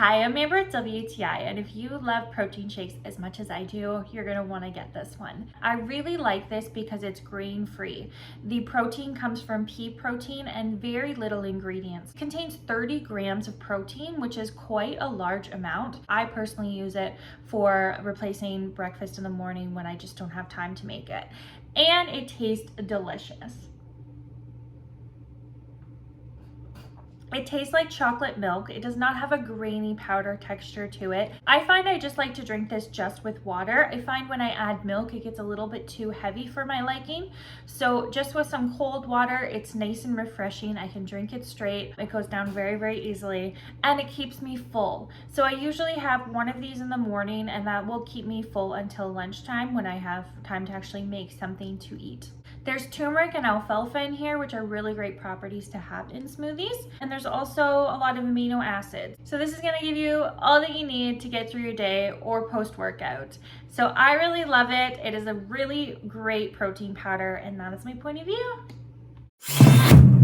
Hi, I'm Amber at WTI, and if you love protein shakes as much as I do, you're gonna wanna get this one. I really like this because it's grain-free. The protein comes from pea protein and very little ingredients. It contains 30 grams of protein, which is quite a large amount. I personally use it for replacing breakfast in the morning when I just don't have time to make it. And it tastes delicious. It tastes like chocolate milk. It does not have a grainy powder texture to it. I find I just like to drink this just with water. I find when I add milk, it gets a little bit too heavy for my liking. So just with some cold water, it's nice and refreshing. I can drink it straight. It goes down very, very easily, and it keeps me full. So I usually have one of these in the morning, and that will keep me full until lunchtime when I have time to actually make something to eat. There's turmeric and alfalfa in here, which are really great properties to have in smoothies. And there's also a lot of amino acids. So this is gonna give you all that you need to get through your day or post-workout. So I really love it. It is a really great protein powder, and that is my point of view.